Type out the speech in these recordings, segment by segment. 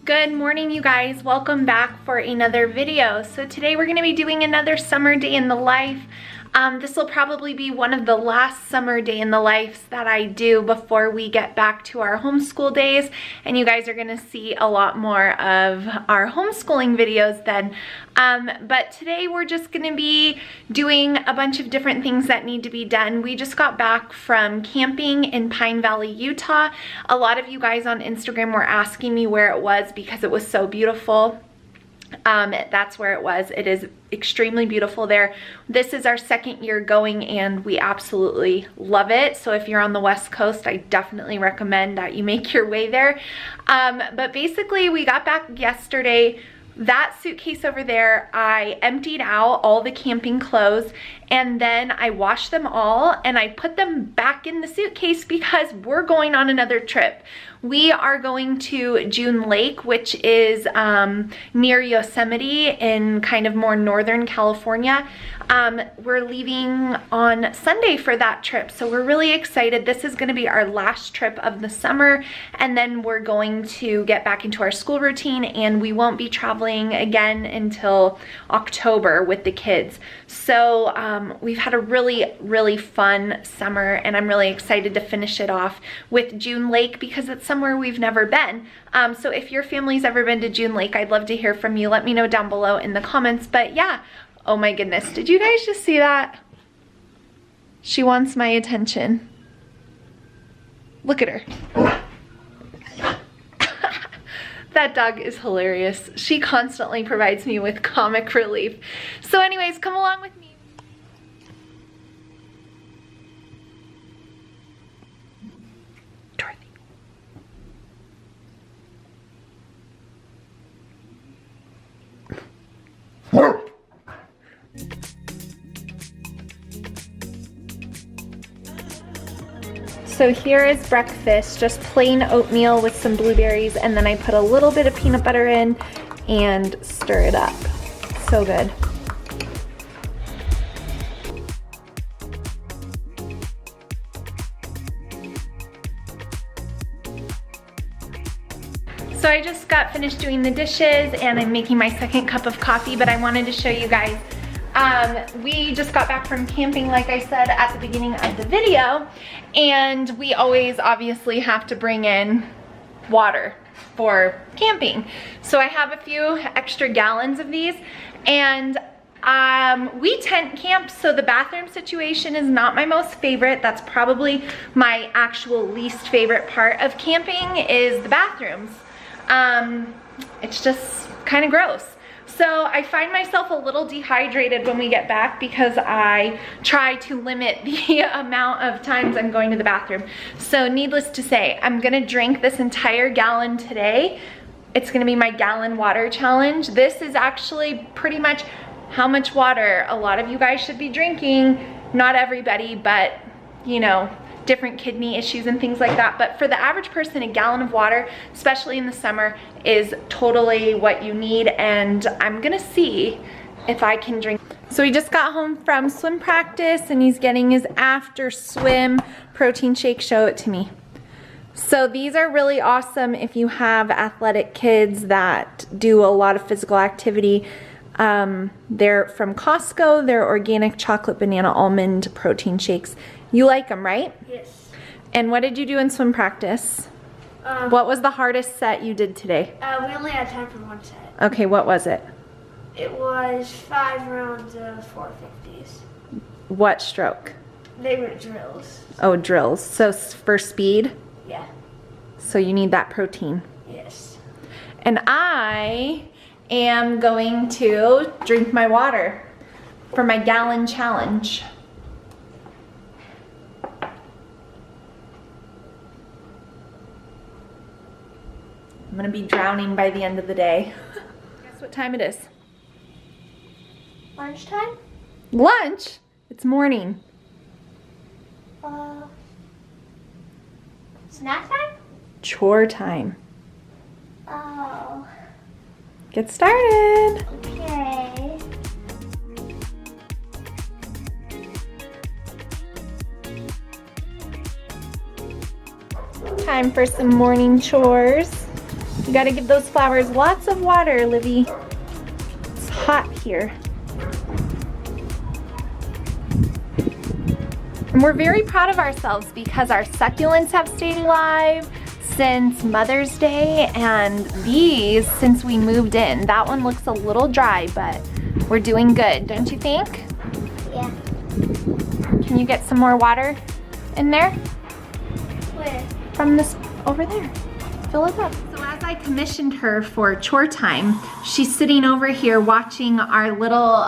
Good morning, you guys. Welcome back for another video. So today we're going to be doing another summer day in the life. This will probably be one of the last summer day in the lives that I do before we get back to our homeschool days, and you guys are going to see a lot more of our homeschooling videos then. But today we're just going to be doing a bunch of different things that need to be done. We just got back from camping in Pine Valley, Utah. A lot of you guys on Instagram were asking me where it was because it was so beautiful. That's where it was. It is extremely beautiful there. This is our second year going and we absolutely love it. So if you're on the West Coast, I definitely recommend that you make your way there. But basically we got back yesterday. That suitcase over there, I emptied out all the camping clothes and then I washed them all and I put them back in the suitcase because we're going on another trip. We are going to June Lake, which is near Yosemite in kind of more northern California. We're leaving on Sunday for that trip, so we're really excited. This is going to be our last trip of the summer, and then we're going to get back into our school routine, and we won't be traveling again until October with the kids. So we've had a really fun summer, and I'm really excited to finish it off with June Lake because it's somewhere we've never been. So if your family's ever been to June Lake, I'd love to hear from you. Let me know down below in the comments. But yeah, oh my goodness, did you guys just see that? She wants my attention. Look at her. That dog is hilarious. She constantly provides me with comic relief. So anyways, come along with me. So here is breakfast, just plain oatmeal with some blueberries, and then I put a little bit of peanut butter in and stir it up. So good. So I just got finished doing the dishes and I'm making my second cup of coffee, but I wanted to show you guys. We just got back from camping, like I said at the beginning of the video, and we always obviously have to bring in water for camping. So I have a few extra gallons of these, and we tent camp, so the bathroom situation is not my most favorite. That's probably my actual least favorite part of camping is the bathrooms. It's just kind of gross. So I find myself a little dehydrated when we get back because I try to limit the amount of times I'm going to the bathroom. So needless to say, I'm gonna drink this entire gallon today. It's gonna be my gallon water challenge. This is actually pretty much how much water a lot of you guys should be drinking. Not everybody, but you know, different kidney issues and things like that. But for the average person, a gallon of water, especially in the summer, is totally what you need, and I'm gonna see if I can drink. So he just got home from swim practice and he's getting his after swim protein shake. Show it to me. So these are really awesome if you have athletic kids that do a lot of physical activity. They're from Costco. They're organic chocolate banana almond protein shakes. You like them, right? Yes. And what did you do in swim practice? What was the hardest set you did today? We only had time for one set. Okay, what was it? It was 5 rounds of 450s. What stroke? They were drills. Oh, drills. So for speed? Yeah. So you need that protein. Yes. And I am going to drink my water for my gallon challenge. I'm gonna be drowning by the end of the day. Guess what time it is? Lunchtime? Lunch? It's morning. Snack time? Chore time. Oh. Get started. Okay. Time for some morning chores. You gotta give those flowers lots of water, Livy. It's hot here. And we're very proud of ourselves because our succulents have stayed alive since Mother's Day, and these since we moved in. That one looks a little dry, but we're doing good, don't you think? Yeah. Can you get some more water in there? Where? From this over there. Fill it up. So as I commissioned her for chore time, she's sitting over here watching our little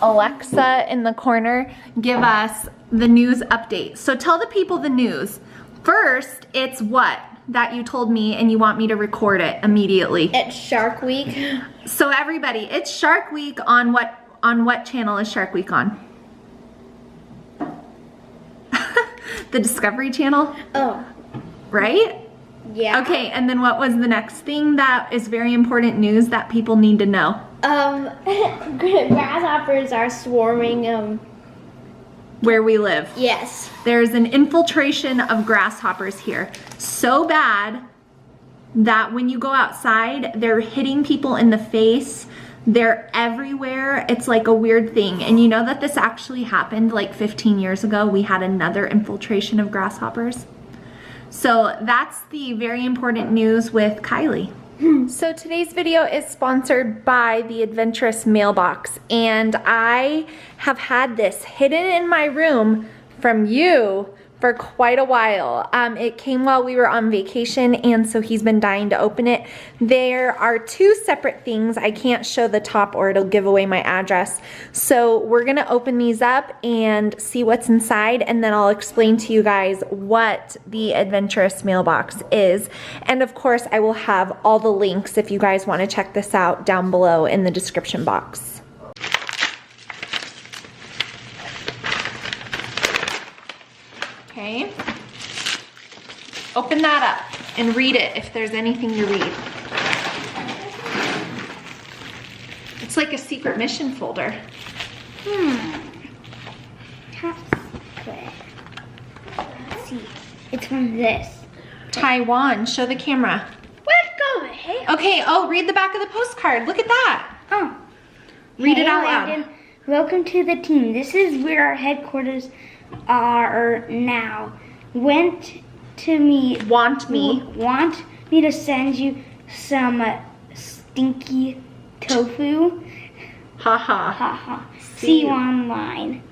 Alexa in the corner give us the news update. So tell the people the news. First, it's what that you told me and you want me to record it immediately. It's Shark Week. So everybody, it's Shark Week on what channel is Shark Week on? The Discovery Channel? Oh. Right? Yeah. Okay, and then what was the next thing that is very important news that people need to know? Grasshoppers are swarming, Where we live. yes. There's an infiltration of grasshoppers here. So bad that when you go outside, they're hitting people in the face. They're everywhere. It's like a weird thing. And you know that this actually happened like 15 years ago. We had another infiltration of grasshoppers. So that's the very important news with Kylie. So today's video is sponsored by the Adventurous Mailbox, and I have had this hidden in my room from you for quite a while. It came while we were on vacation, and so he's been dying to open it. There are two separate things. I can't show the top or it'll give away my address. So we're gonna open these up and see what's inside, and then I'll explain to you guys what the Adventurous Mailbox is. And of course, I will have all the links if you guys wanna check this out down below in the description box. Okay, open that up and read it if there's anything to read. It's like a secret mission folder. Top secret. Let's see. It's from this. Taiwan, show the camera. Let's go, hey. Okay, oh, read the back of the postcard. Look at that. Oh. Read it Hey, out loud. Landon. Welcome to the team. This is where our headquarters are now. Want me to send you some stinky tofu? Haha. Haha. See you online.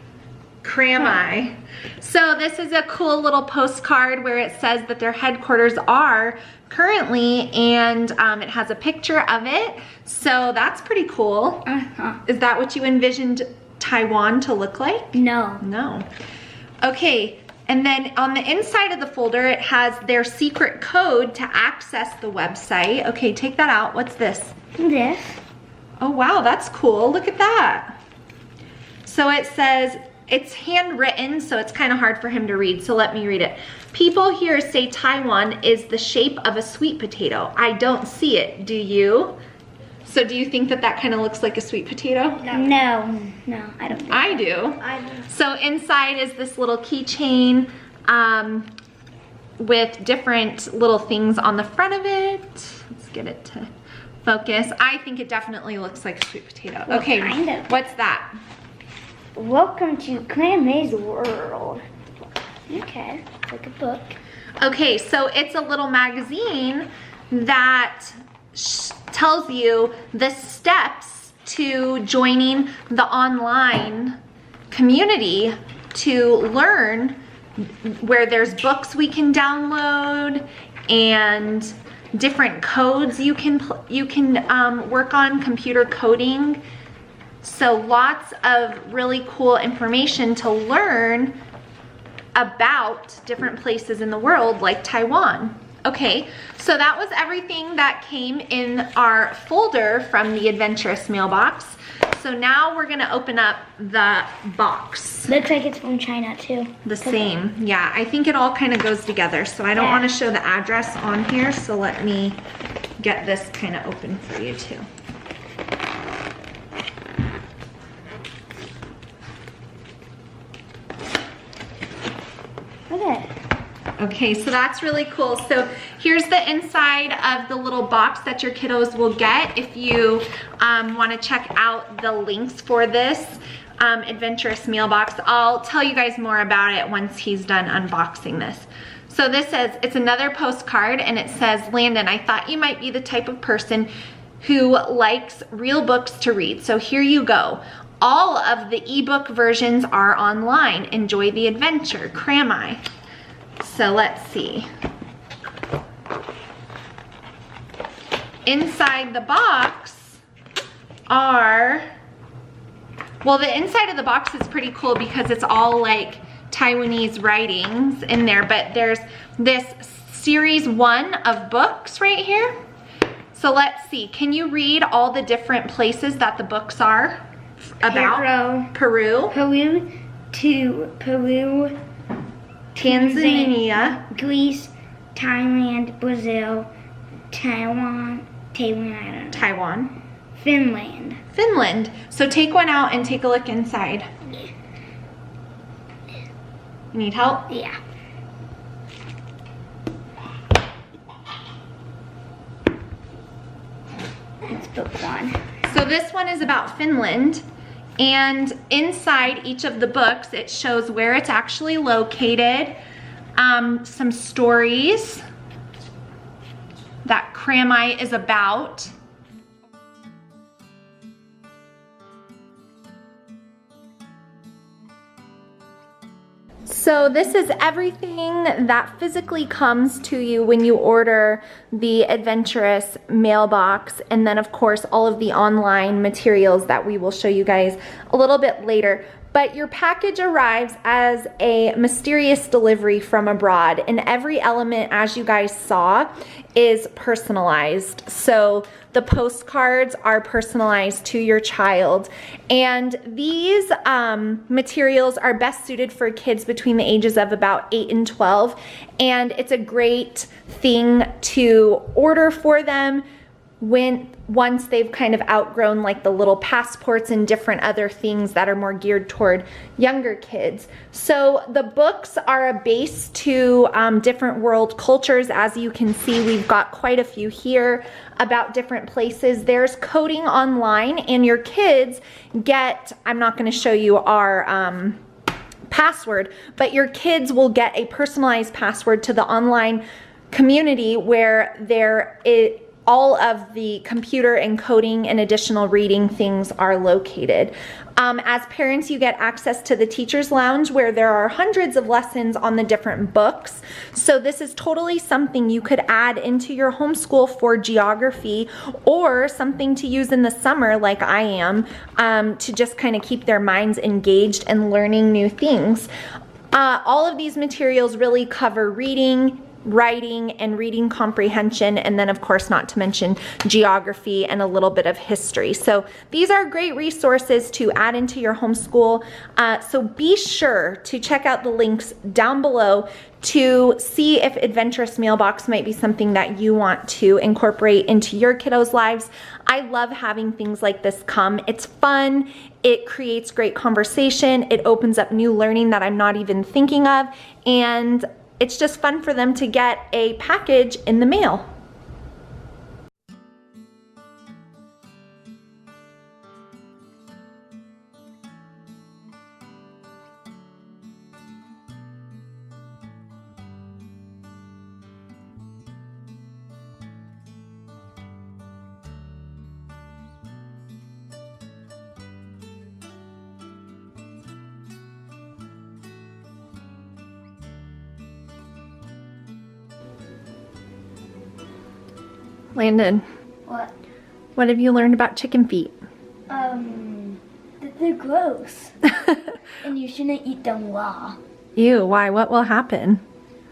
Cram-I. So this is a cool little postcard where it says that their headquarters are currently, and it has a picture of it. So that's pretty cool. Is that what you envisioned Taiwan to look like? No. No. Okay, and then on the inside of the folder, it has their secret code to access the website. Okay, take that out. What's this? This. Oh wow, that's cool. Look at that. So it says, it's handwritten, so it's kind of hard for him to read, so let me read it. People here say Taiwan is the shape of a sweet potato. I don't see it, do you? So do you think that that kind of looks like a sweet potato? No, I don't think I do. I do. So inside is this little keychain with different little things on the front of it. Let's get it to focus. I think it definitely looks like a sweet potato. Well, okay, kind of. what's that? Welcome to Grandma's World. Okay, it's like a book. Okay, so it's a little magazine that tells you the steps to joining the online community to learn, where there's books we can download and different codes you can work on, computer coding. So lots of really cool information to learn about different places in the world like Taiwan. Okay, so that was everything that came in our folder from the Adventurous Mailbox. So now we're gonna open up the box. Looks like it's from China too. The same, yeah. I think it all kind of goes together. So I don't want to show the address on here, so let me get this kind of open for you too. Okay. Okay, so that's really cool. So here's the inside of the little box that your kiddos will get if you want to check out the links for this adventurous meal box. I'll tell you guys more about it once he's done unboxing this. So this says, it's another postcard, and it says, Landon, I thought you might be the type of person who likes real books to read. So here you go. All of the ebook versions are online. Enjoy the adventure. Cram I. So let's see. Inside the box are, well, the inside of the box is pretty cool because it's all like Taiwanese writings in there, but there's this series 1 of books right here. So let's see, can you read all the different places that the books are about? Peru. Tanzania, Greece, Thailand, Brazil, Taiwan, I don't know. Taiwan, Finland. So take one out and take a look inside. You need help? Yeah. It's book 1. So this one is about Finland, and inside each of the books it shows where it's actually located, some stories that Cramai is about. So this is everything that physically comes to you when you order the adventurous mailbox, and then of course all of the online materials that we will show you guys a little bit later. But your package arrives as a mysterious delivery from abroad, and every element, as you guys saw, is personalized. So the postcards are personalized to your child, and these materials are best suited for kids between the ages of about 8 and 12, and it's a great thing to order for them once they've kind of outgrown like the little passports and different other things that are more geared toward younger kids. So the books are a base to different world cultures. As you can see, we've got quite a few here about different places. There's coding online, and your kids get, I'm not going to show you our password, but your kids will get a personalized password to the online community where all of the computer and coding and additional reading things are located. As parents, you get access to the Teacher's Lounge where there are hundreds of lessons on the different books. So this is totally something you could add into your homeschool for geography, or something to use in the summer like I am, to just kind of keep their minds engaged and learning new things. All of these materials really cover reading, writing, and reading comprehension, and then of course not to mention geography and a little bit of history. So these are great resources to add into your homeschool. So be sure to check out the links down below to see if Adventurous Mailbox might be something that you want to incorporate into your kiddos' lives. I love having things like this come. It's fun, it creates great conversation, it opens up new learning that I'm not even thinking of, and it's just fun for them to get a package in the mail. Landon, what have you learned about chicken feet? That they're gross. And you shouldn't eat them raw. Ew, why? What will happen?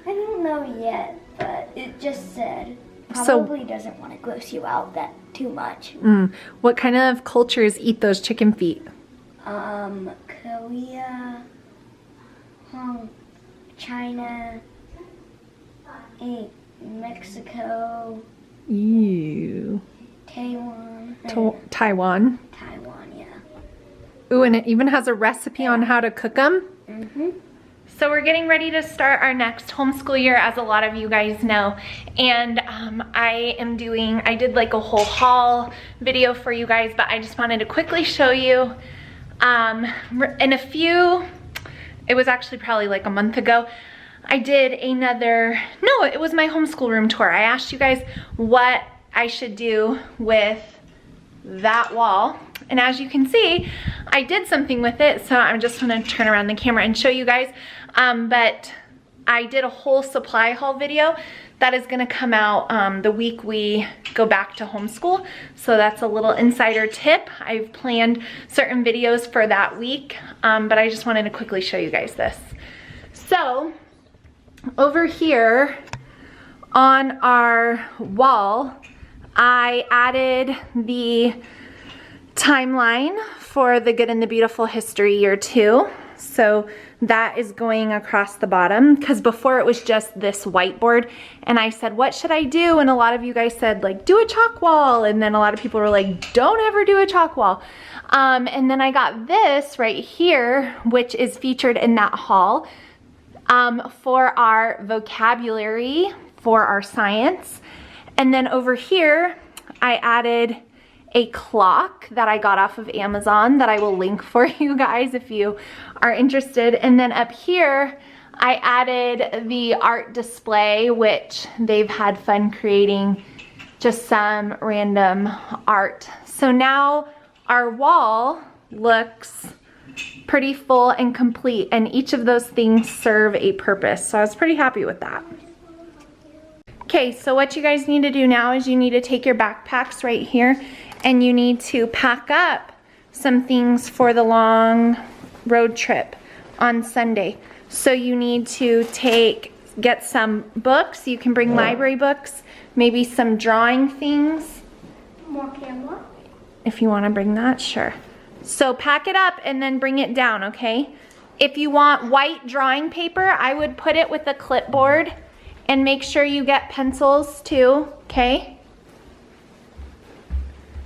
I don't know yet, but it just said probably doesn't want to gross you out that too much. What kind of cultures eat those chicken feet? Korea, China, Mexico. Ew. Taiwan. Taiwan. Taiwan, yeah. Ooh, and it even has a recipe on how to cook them. Mm-hmm. So we're getting ready to start our next homeschool year, as a lot of you guys know. And I did like a whole haul video for you guys, but I just wanted to quickly show you it was actually probably like a month ago, I did it was my homeschool room tour. I asked you guys what I should do with that wall. And as you can see, I did something with it. So I'm just gonna turn around the camera and show you guys. But I did a whole supply haul video that is gonna come out the week we go back to homeschool. So that's a little insider tip. I've planned certain videos for that week, but I just wanted to quickly show you guys this. So over here on our wall, I added the timeline for the Good and the Beautiful History Year 2. So that is going across the bottom, because before it was just this whiteboard, and I said, what should I do? And a lot of you guys said, like, do a chalk wall. And then a lot of people were like, don't ever do a chalk wall. And then I got this right here, which is featured in that haul, for our vocabulary for our science. And then over here, I added a clock that I got off of Amazon that I will link for you guys if you are interested. And then up here, I added the art display, which they've had fun creating just some random art. So now our wall looks pretty full and complete, and each of those things serve a purpose. So I was pretty happy with that. Okay, so what you guys need to do now is you need to take your backpacks right here, and you need to pack up some things for the long road trip on Sunday. So you need to get some books. You can bring library books, maybe some drawing things. More camera? If you want to bring that, sure. So pack it up and then bring it down, okay? If you want white drawing paper, I would put it with a clipboard. And make sure you get pencils too, okay?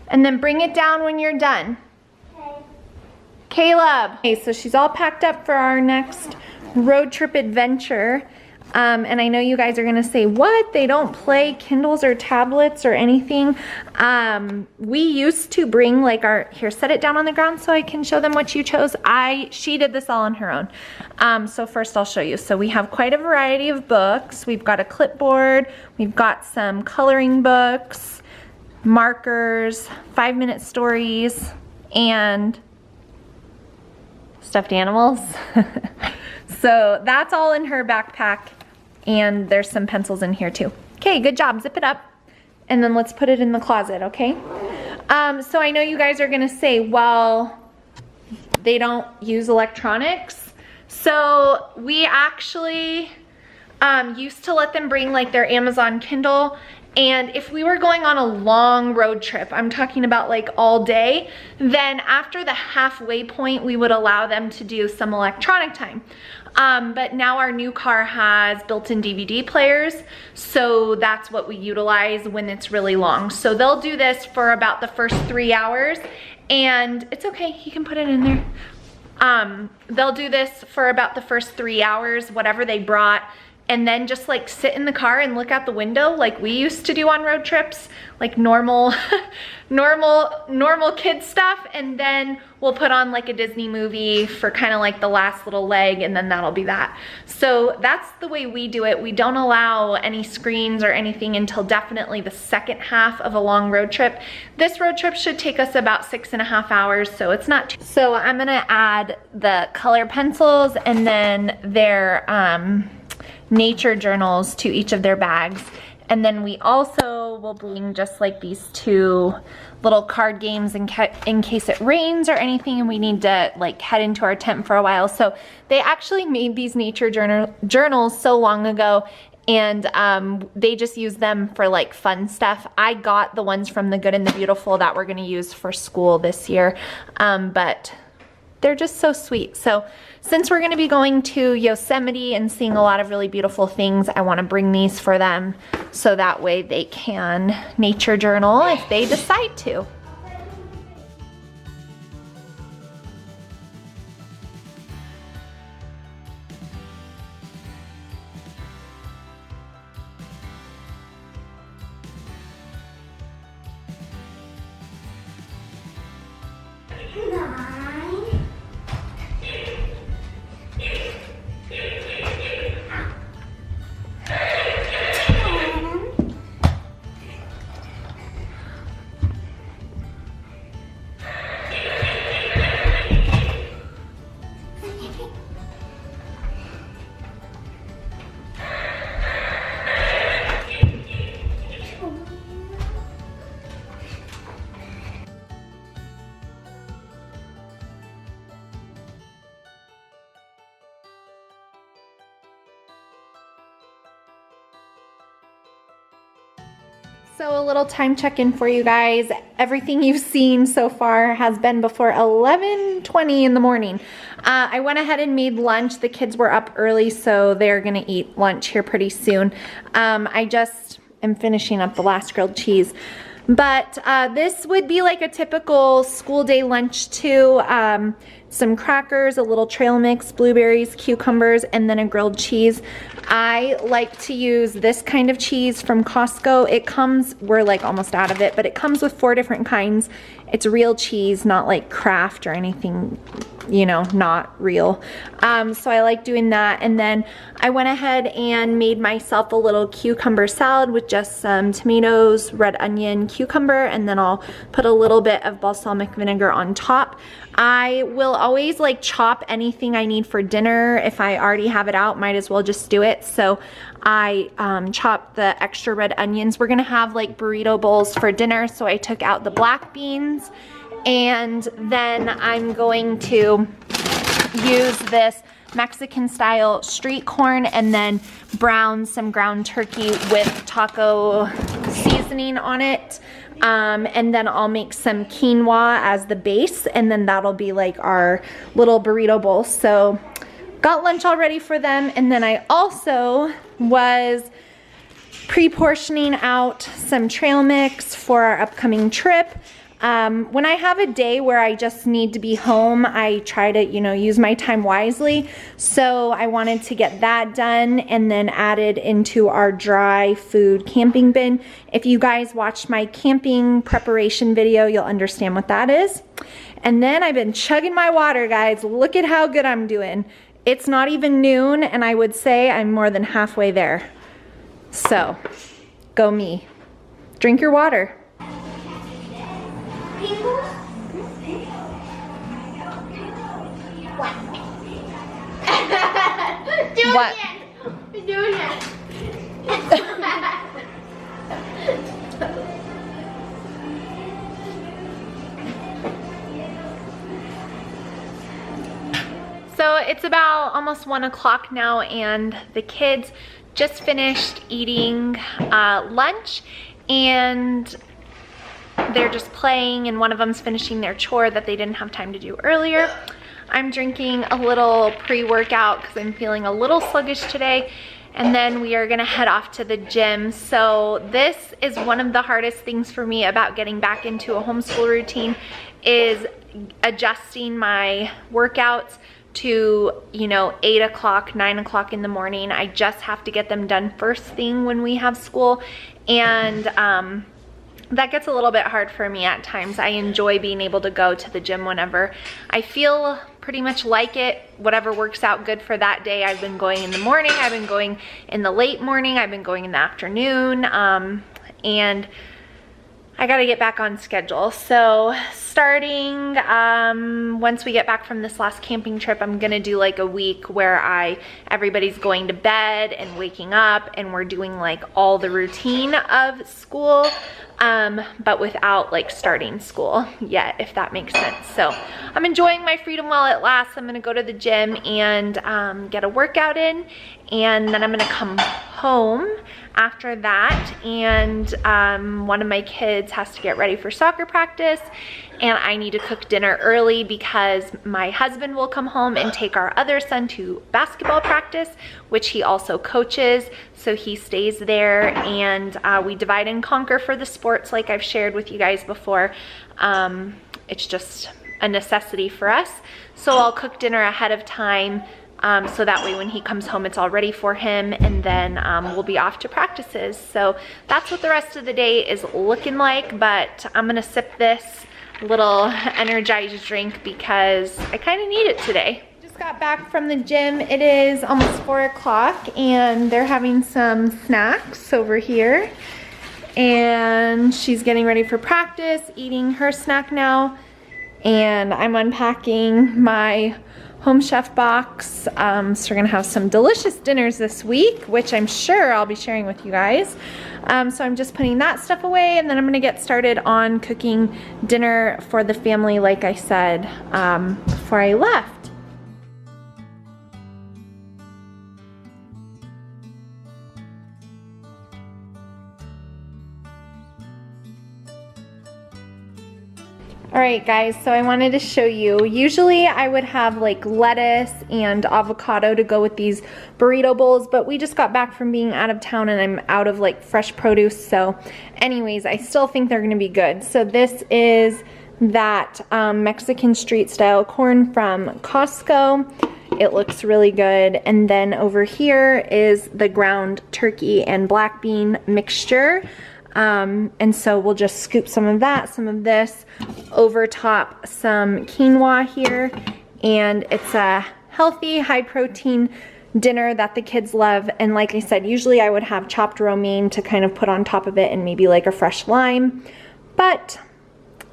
And then bring it down when you're done. Okay. Caleb. Okay, so she's all packed up for our next road trip adventure. And I know you guys are gonna say, what? They don't play Kindles or tablets or anything. We used to bring like here, set it down on the ground so I can show them what you chose. She did this all on her own. So first I'll show you. So we have quite a variety of books. We've got a clipboard, we've got some coloring books, markers, 5-minute stories, and stuffed animals. So that's all in her backpack, and there's some pencils in here too. Okay, good job, zip it up, and then let's put it in the closet, okay? So I know you guys are gonna say, well, they don't use electronics. So we actually used to let them bring like their Amazon Kindle, and if we were going on a long road trip, I'm talking about like all day, then after the halfway point, we would allow them to do some electronic time. But now our new car has built-in DVD players, so that's what we utilize when it's really long. So they'll do this for about the first 3 hours, and it's okay, he can put it in there. They'll do this for about the first 3 hours, whatever they brought, and then just like sit in the car and look out the window like we used to do on road trips, like normal kid stuff. And then we'll put on like a Disney movie for kind of like the last little leg, and then that'll be that. So that's the way we do it. We don't allow any screens or anything until definitely the second half of a long road trip. This road trip should take us about 6.5 hours, so it's not too. So I'm gonna add the color pencils and then their nature journals to each of their bags. And then we also will bring just like these 2 little card games in case it rains or anything and we need to like head into our tent for a while. So they actually made these nature journals so long ago, and they just use them for like fun stuff. I got the ones from the Good and the Beautiful that we're gonna use for school this year, but they're just so sweet. So since we're gonna be going to Yosemite and seeing a lot of really beautiful things, I wanna bring these for them so that way they can nature journal if they decide to. So a little time check-in for you guys. Everything you've seen so far has been before 11:20 in the morning. I went ahead and made lunch. The kids were up early, so they're gonna eat lunch here pretty soon. I just am finishing up the last grilled cheese. But this would be like a typical school day lunch too. Some crackers, a little trail mix, blueberries, cucumbers, and then a grilled cheese. I like to use this kind of cheese from Costco. It comes, we're like almost out of it, but it comes with 4 different kinds. It's real cheese, not like Kraft or anything, you know, not real. So I like doing that. And then I went ahead and made myself a little cucumber salad with just some tomatoes, red onion, cucumber, and then I'll put a little bit of balsamic vinegar on top. I will always like chop anything I need for dinner. If I already have it out, might as well just do it. So I chopped the extra red onions. We're gonna have like burrito bowls for dinner, so I took out the black beans, and then I'm going to use this Mexican style street corn and then brown some ground turkey with taco seasoning on it. And then I'll make some quinoa as the base, and then that'll be like our little burrito bowl. So got lunch all ready for them, and then I also was pre-portioning out some trail mix for our upcoming trip. When I have a day where I just need to be home, I try to, you know, use my time wisely. So I wanted to get that done and then added into our dry food camping bin. If you guys watched my camping preparation video, you'll understand what that is. And then I've been chugging my water, guys. Look at how good I'm doing. It's not even noon, and I would say I'm more than halfway there. So, go me. Drink your water. What? Doing it. So it's about almost 1 o'clock now, and the kids just finished eating lunch, and they're just playing, and one of them's finishing their chore that they didn't have time to do earlier. I'm drinking a little pre-workout because I'm feeling a little sluggish today, and then we are gonna head off to the gym. So this is one of the hardest things for me about getting back into a homeschool routine, is adjusting my workouts to, you know, 8 o'clock, 9 o'clock in the morning. I just have to get them done first thing when we have school, and that gets a little bit hard for me at times. I enjoy being able to go to the gym whenever I feel pretty much like it, whatever works out good for that day. I've been going in the morning, I've been going in the late morning, I've been going in the afternoon, and I gotta get back on schedule. So starting, once we get back from this last camping trip, I'm gonna do like a week where everybody's going to bed and waking up, and we're doing like all the routine of school, but without like starting school yet, if that makes sense. So I'm enjoying my freedom while it lasts. I'm gonna go to the gym and get a workout in, and then I'm gonna come home after that, and one of my kids has to get ready for soccer practice, and I need to cook dinner early because my husband will come home and take our other son to basketball practice, which he also coaches, so he stays there, and we divide and conquer for the sports like I've shared with you guys before. It's just a necessity for us, so I'll cook dinner ahead of time, so that way when he comes home it's all ready for him, and then we'll be off to practices. So that's what the rest of the day is looking like, but I'm gonna sip this little energized drink because I kind of need it today. Just got back from the gym. It is almost 4 o'clock and they're having some snacks over here. And she's getting ready for practice, eating her snack now. And I'm unpacking my Home Chef box. So we're gonna have some delicious dinners this week, which I'm sure I'll be sharing with you guys. So I'm just putting that stuff away and then I'm gonna get started on cooking dinner for the family, like I said, before I left. Alright guys, so I wanted to show you, usually I would have like lettuce and avocado to go with these burrito bowls, but we just got back from being out of town and I'm out of like fresh produce, so anyways, I still think they're gonna be good. So this is that Mexican street style corn from Costco. It looks really good. And then over here is the ground turkey and black bean mixture. And so we'll just scoop some of that, some of this, over top some quinoa here. And it's a healthy, high protein dinner that the kids love. And like I said, usually I would have chopped romaine to kind of put on top of it and maybe like a fresh lime. But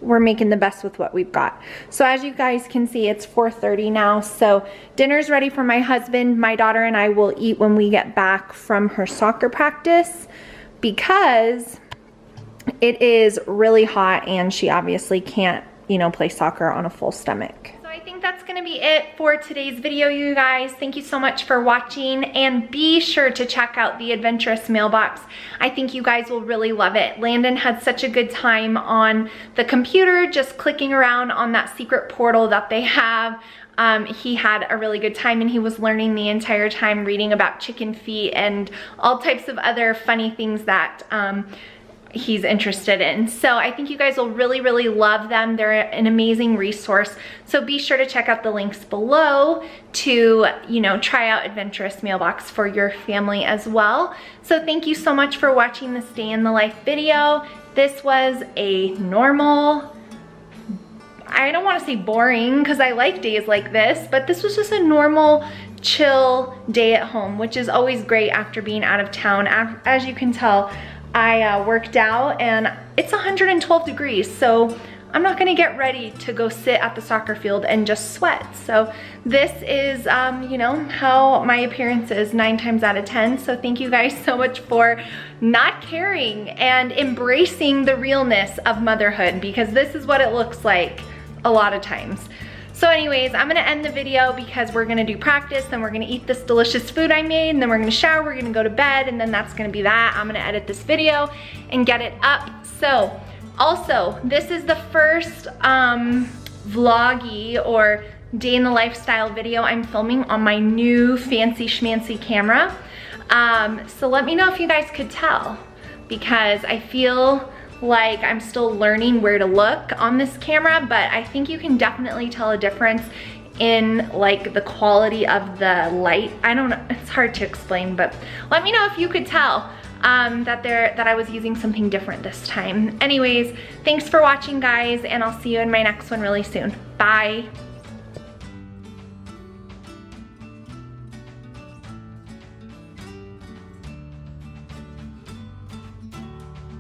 we're making the best with what we've got. So as you guys can see, it's 4:30 now. So dinner's ready for my husband. My daughter and I will eat when we get back from her soccer practice because it is really hot and she obviously can't, you know, play soccer on a full stomach. So I think that's gonna be it for today's video, you guys. Thank you so much for watching and be sure to check out the Adventurous Mailbox. I think you guys will really love it. Landon had such a good time on the computer, just clicking around on that secret portal that they have. He had a really good time and he was learning the entire time, reading about chicken feet and all types of other funny things that he's interested in. So I think you guys will really, really love them. They're an amazing resource. So be sure to check out the links below to, you know, try out Adventurous Mailbox for your family as well. So thank you so much for watching this day in the life video. This was a normal, I don't want to say boring because I like days like this, but this was just a normal, chill day at home, which is always great after being out of town. As you can tell, I worked out and it's 112 degrees, so I'm not gonna get ready to go sit at the soccer field and just sweat. So this is, you know, how my appearance is 9 times out of 10. So thank you guys so much for not caring and embracing the realness of motherhood, because this is what it looks like a lot of times. So anyways, I'm gonna end the video because we're gonna do practice, then we're gonna eat this delicious food I made, and then we're gonna shower, we're gonna go to bed, and then that's gonna be that. I'm gonna edit this video and get it up. So also, this is the first vloggy or day in the lifestyle video I'm filming on my new fancy schmancy camera. So let me know if you guys could tell, because I feel like I'm still learning where to look on this camera, but I think you can definitely tell a difference in like the quality of the light. I don't know, it's hard to explain, but let me know if you could tell that I was using something different this time. Anyways, thanks for watching guys, and I'll see you in my next one really soon. Bye.